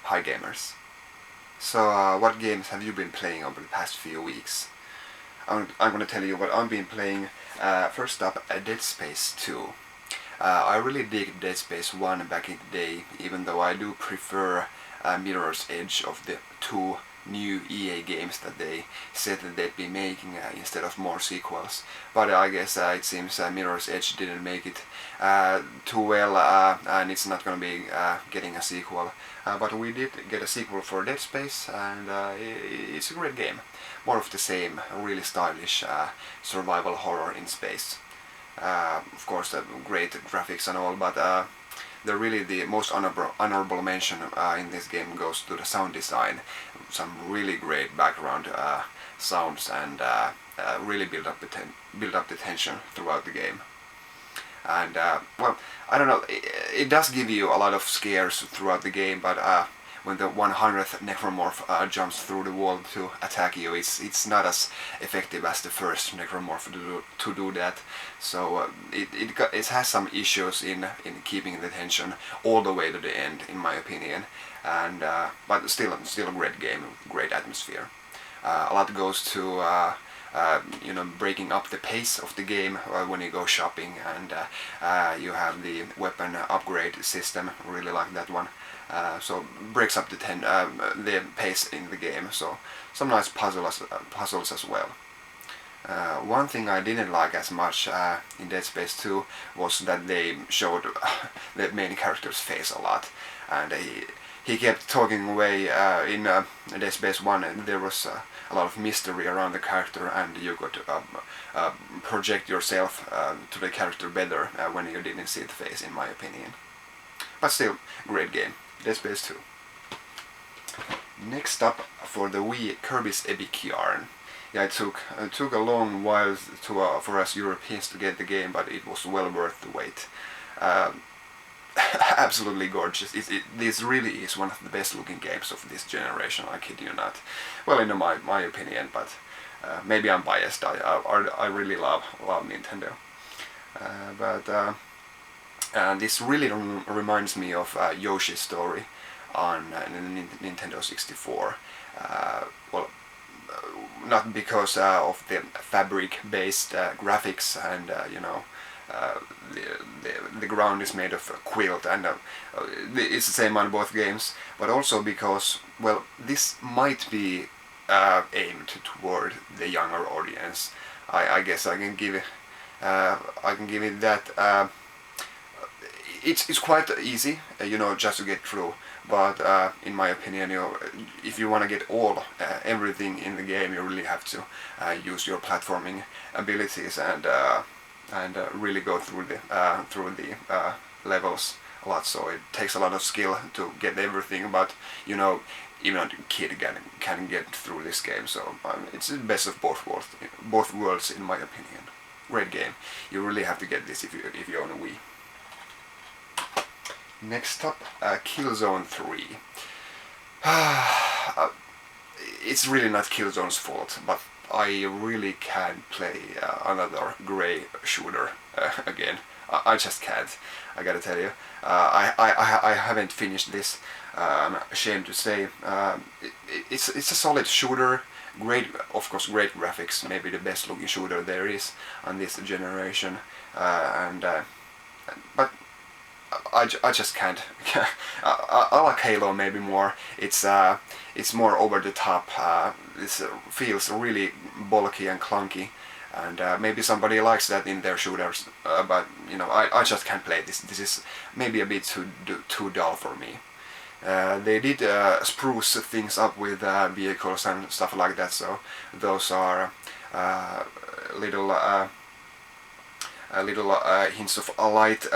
Hi gamers. So what games have you been playing over the past few weeks? I'm going to tell you what I've been playing. First up, Dead Space 2. I really dig Dead Space 1 back in the day, even though I do prefer Mirror's Edge of the two new EA games that they said that they'd be making instead of more sequels. But I guess it seems Mirror's Edge didn't make it too well, and it's not going to be getting a sequel. But we did get a sequel for Dead Space, and it's a great game. More of the same, really stylish survival horror in space. Of course, great graphics and all, but the most honorable mention in this game goes to the sound design. Some really great background sounds, and really build up the tension throughout the game. And well, I don't know, it does give you a lot of scares throughout the game, but when the 100th necromorph jumps through the wall to attack you, it's not as effective as the first necromorph to do that. So it has some issues in keeping the tension all the way to the end, in my opinion. And but still a great game, great atmosphere. A lot goes to breaking up the pace of the game when you go shopping, and you have the weapon upgrade system. Really like that one. So breaks up the pace in the game. So some nice puzzles as well. One thing I didn't like as much in Dead Space 2 was that they showed the main character's face a lot, and he kept talking away in Dead Space 1, and there was a lot of mystery around the character, and you could project yourself to the character better when you didn't see the face, in my opinion. But still, great game, Dead Space 2. Next up for the Wii, Kirby's Epic Yarn. Yeah, it took a long while for us Europeans to get the game, but it was well worth the wait. Absolutely gorgeous. This really is one of the best looking games of this generation, I kid you not. Well, in my opinion, but maybe I'm biased. I really love Nintendo. But this really reminds me of Yoshi's Story on Nintendo 64. Well, not because of the fabric-based graphics and the ground is made of a quilt, and it's the same on both games, but also because, well, this might be aimed toward the younger audience. I guess I can give it that. It's quite easy, just to get through. But in my opinion, if you want to get everything in the game, you really have to use your platforming abilities and really go through the levels a lot. So it takes a lot of skill to get everything, but even a kid can get through this game. So it's the best of both worlds, in my opinion. Great game. You really have to get this if you own a Wii. Next up, Killzone 3. It's really not Killzone's fault, but I really can't play another grey shooter again. I just can't, I gotta tell you. I haven't finished this, I'm ashamed to say. It's a solid shooter, of course great graphics, maybe the best looking shooter there is on this generation, but I just can't. I like Halo maybe more. It's more over the top. This feels really bulky and clunky, and maybe somebody likes that in their shooters. But I just can't play this. This is maybe a bit too dull for me. They did spruce things up with vehicles and stuff like that. So those are little hints of a light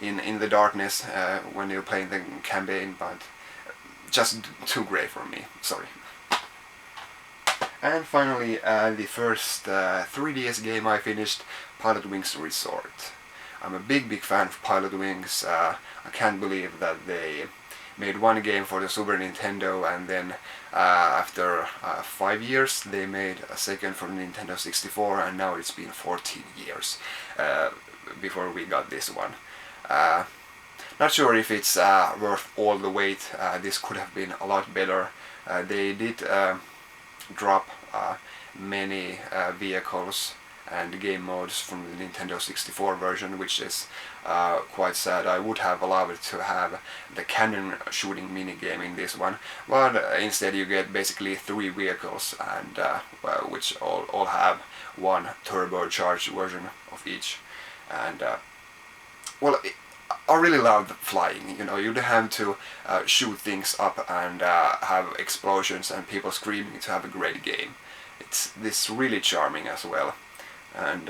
in the darkness when you're playing the campaign, but just too grey for me, sorry. And finally, the first 3DS game I finished, Pilotwings Resort. I'm a big fan of Pilotwings. I can't believe that they made one game for the Super Nintendo, and then after 5 years they made a second for the Nintendo 64, and now it's been 14 years before we got this one. Not sure if it's worth all the wait. This could have been a lot better. They did drop many vehicles and game modes from the Nintendo 64 version, which is quite sad. I would have loved to have the cannon shooting minigame in this one, but instead you get basically 3 vehicles, and well, which all have one turbocharged version of each. And well, I really loved flying. You know, you don't have to shoot things up and have explosions and people screaming to have a great game. It's this really charming as well. And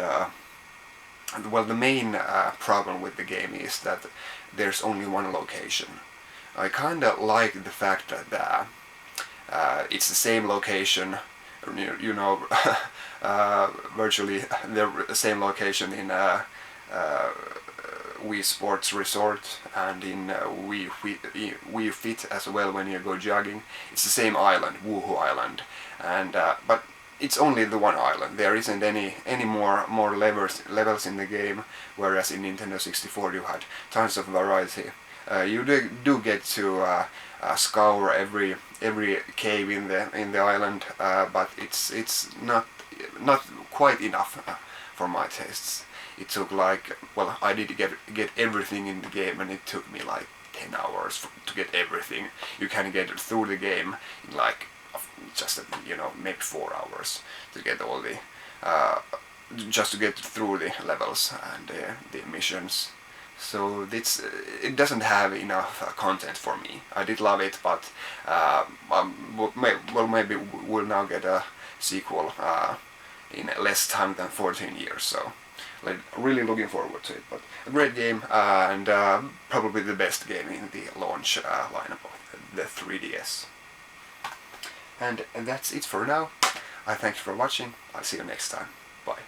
well, the main problem with the game is that there's only one location. I kinda like the fact that it's the same location, you know, virtually the same location in Wii Sports Resort and in Wii Fit as well when you go jogging. It's the same island, Woohoo Island, and but it's only the one island. There isn't any more levels in the game, whereas in Nintendo 64 you had tons of variety. You do get to scour every cave in the island, but it's not quite enough for my tastes. It took like, well, I did get everything in the game, and it took me like 10 hours to get everything. You can get through the game in like just, you know, maybe 4 hours to get all the just to get through the levels and the missions. So it doesn't have enough content for me. I did love it, but well, maybe we'll now get a sequel in less time than 14 years. So like, really looking forward to it. But a great game, and probably the best game in the launch lineup of the 3DS. And that's it for now. I thank you for watching. I'll see you next time. Bye.